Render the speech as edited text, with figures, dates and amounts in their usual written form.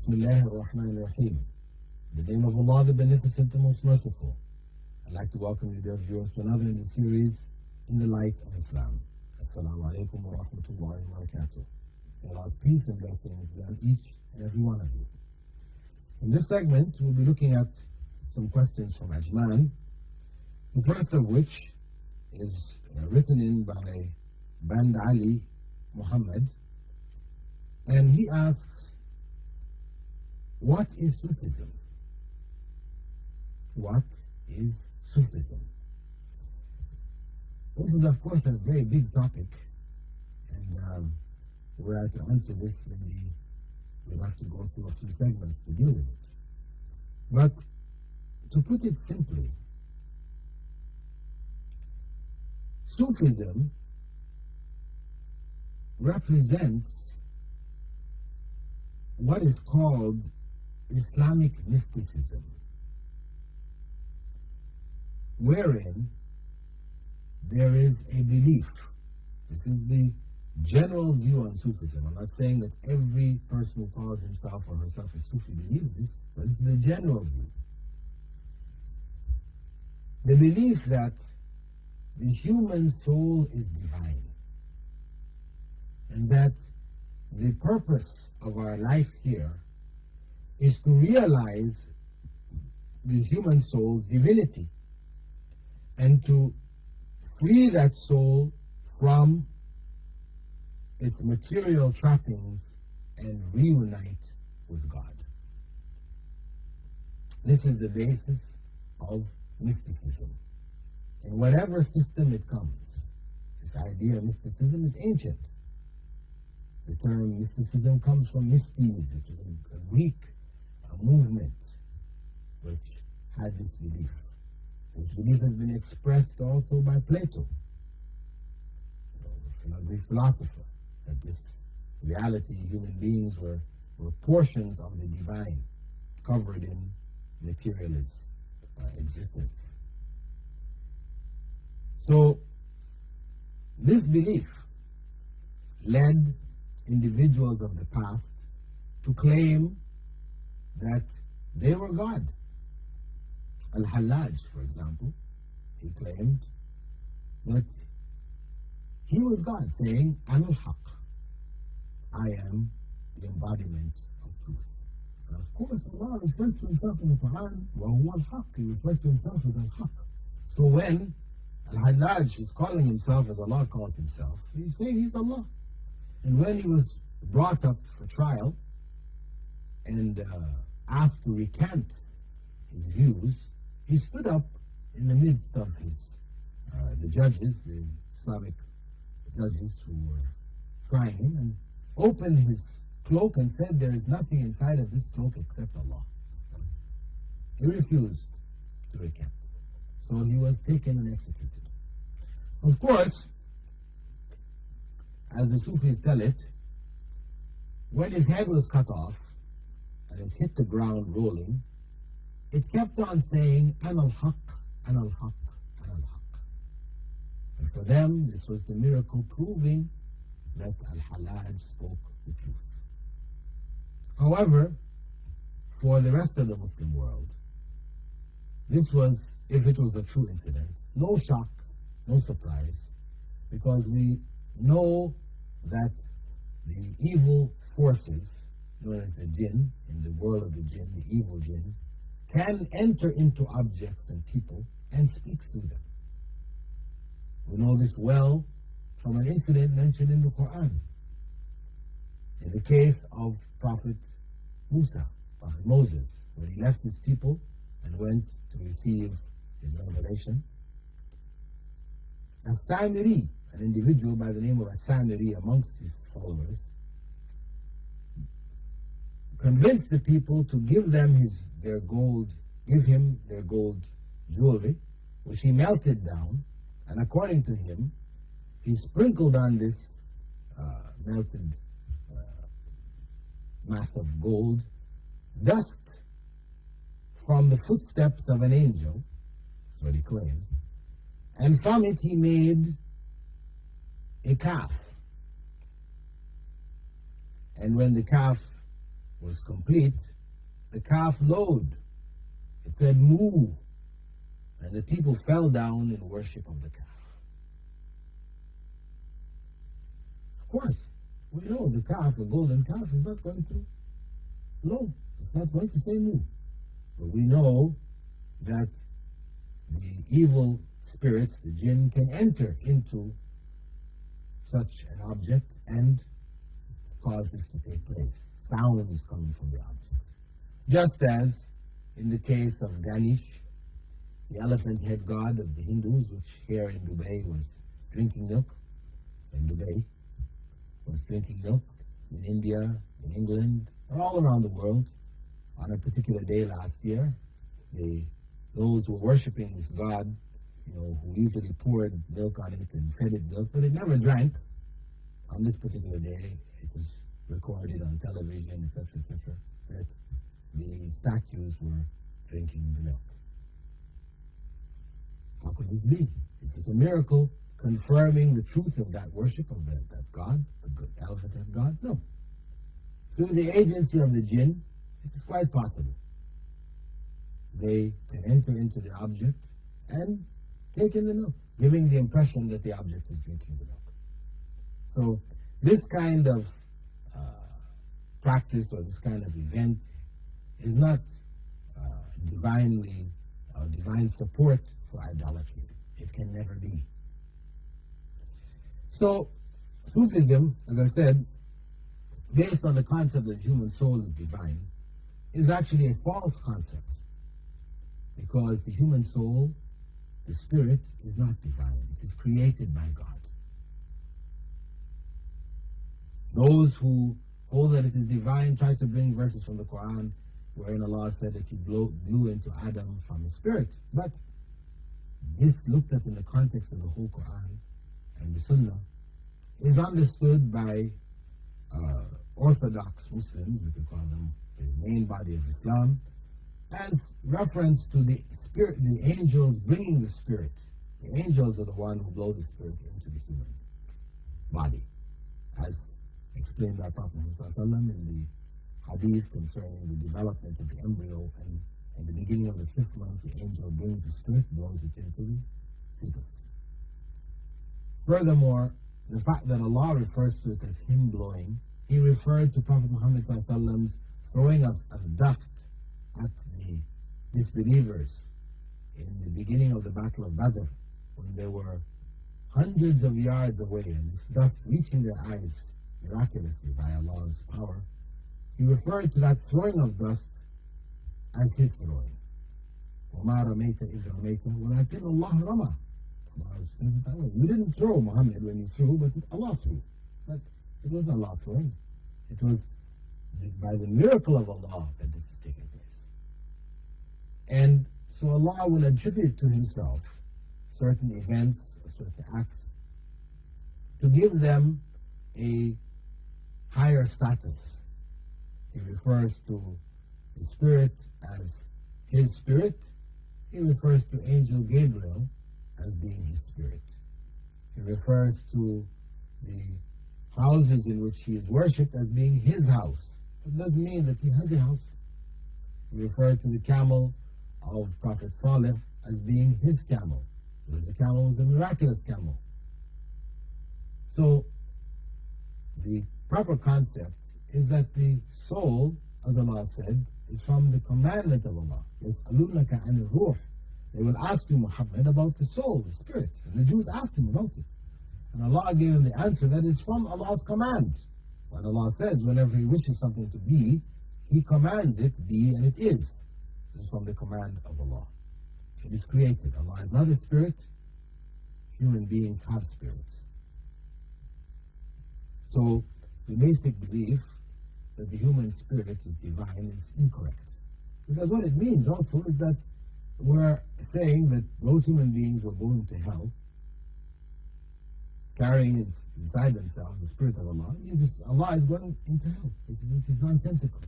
Bismillah ar-Rahman ar-Rahim. In the name of Allah, the Beneficent, the Most Merciful. I'd like to welcome you, dear viewers, to another in the series, In the Light of Islam. Assalamu alaikum wa rahmatullahi wa barakatuh. May Allah's peace and blessings be on each and every one of you. In this segment, we'll be looking at some questions from Ajman, the first of which is written in by Band Ali Muhammad, and he asks, what is Sufism? What is Sufism? This is, of course, a very big topic, and were I to answer this, maybe we'll have to go through a few segments to deal with it. But to put it simply, Sufism represents what is called Islamic mysticism, wherein there is a belief. This is the general view on Sufism. I'm not saying that every person who calls himself or herself a Sufi believes this, but it's the general view. The belief that the human soul is divine, and that the purpose of our life here is to realize the human soul's divinity and to free that soul from its material trappings and reunite with God. This is the basis of mysticism. In whatever system it comes, this idea of mysticism is ancient. The term mysticism comes from mystes, which is a Greek movement which had this belief. This belief has been expressed also by Plato, a Greek philosopher, that this reality, human beings were portions of the divine covered in materialist existence. So this belief led individuals of the past to claim that they were God. Al-Hallaj, for example, he claimed that he was God, saying, "Ana al-Haq, I am the embodiment of truth." And of course, Allah refers to himself in the Quran, وَهُوَ الْحَقِّ, he refers to himself as al-Haq. So when Al-Hallaj is calling himself as Allah calls himself, he's saying he's Allah. And when he was brought up for trial and asked to recant his views, he stood up in the midst of the judges, the Islamic judges who were trying him, and opened his cloak and said, "There is nothing inside of this cloak except Allah." He refused to recant. So he was taken and executed. Of course, as the Sufis tell it, when his head was cut off and it hit the ground rolling, it kept on saying, "Ana al-Haq, Ana al-Haq, Ana al-Haq." And for them, this was the miracle proving that Al-Hallaj spoke the truth. However, for the rest of the Muslim world, this was, if it was a true incident, no shock, no surprise, because we know that the evil forces, known as the jinn, in the world of the jinn, the evil jinn, can enter into objects and people and speak through them. We know this well from an incident mentioned in the Quran. In the case of Prophet Musa, Prophet Moses, when he left his people and went to receive his revelation, As-Samiri, an individual by the name of As-Samiri amongst his followers, convinced the people to give them give him their gold jewelry, which he melted down, and according to him, he sprinkled on this melted mass of gold dust from the footsteps of an angel, that's what he claims, and from it he made a calf. And when the calf was complete, the calf lowed. It said, "Moo," and the people fell down in worship of the calf. Of course, we know the calf, the golden calf, is not going to low. It's not going to say moo. But we know that the evil spirits, the jinn, can enter into such an object and cause this to take place. Sound is coming from the object. Just as in the case of Ganesh, the elephant head god of the Hindus, which here in Dubai was drinking milk, in Dubai was drinking milk, in India, in England, and all around the world, on a particular day last year, those who were worshipping this god, who usually poured milk on it and fed it milk, but it never drank. On this particular day, it was recorded on television, etc., etc., that the statues were drinking the milk. How could this be? Is this a miracle confirming the truth of that worship of that god, the elephant head god? No. Through the agency of the jinn, it is quite possible. They can enter into the object and take in the milk, giving the impression that the object is drinking the milk. So this kind of practice or this kind of event is not divine support for idolatry. It can never be. So Sufism, as I said, based on the concept that the human soul is divine, is actually a false concept, because the human soul, the spirit, is not divine. It is created by God. Those who hold that it is divine try to bring verses from the Quran wherein Allah said that He blew into Adam from His spirit. But this, looked at in the context of the whole Quran and the Sunnah, is understood by Orthodox Muslims, we could call them the main body of Islam, as reference to the spirit, the angels bringing the spirit. The angels are the one who blow the spirit into the human body, as explained by Prophet Muhammad in the hadith concerning the development of the embryo, and in the beginning of the 5th month, the angel brings the spirit, blows it into the fetus. Furthermore, the fact that Allah refers to it as Him blowing, He referred to Prophet Muhammad's throwing of dust at the disbelievers in the beginning of the Battle of Badr, when they were hundreds of yards away, and this dust reaching their eyes miraculously by Allah's power. He referred to that throwing of dust as His throwing. وَمَا رَمَيْتَ إِذْ رَمَيْتَ وَلَكِنَّ اللَّهَ رَمَى. You didn't throw, Muhammad, when you threw, but Allah threw. But it wasn't Allah throwing. It was by the miracle of Allah that this is taking place. And so Allah will attribute to Himself certain events or certain acts to give them a higher status. He refers to the Spirit as His Spirit. He refers to Angel Gabriel as being His Spirit. He refers to the houses in which He is worshipped as being His house. It doesn't mean that He has a house. He referred to the camel of Prophet Saleh as being his camel, because the camel was a miraculous camel. So the proper concept is that the soul, as Allah said, is from the commandment of Allah. يَسْأَلُونَكَ عَنِ الرُّوحِ. They will ask you, Muhammad, about the soul, the spirit. And the Jews asked him about it. And Allah gave him the answer that it's from Allah's command. When Allah says, whenever He wishes something to be, He commands it be, and it is. This is from the command of Allah. It is created. Allah is not a spirit. Human beings have spirits. So the basic belief that the human spirit is divine is incorrect. Because what it means also is that we're saying that those human beings were going to hell, carrying inside themselves the spirit of Allah. It means Allah is going into hell, which is nonsensical.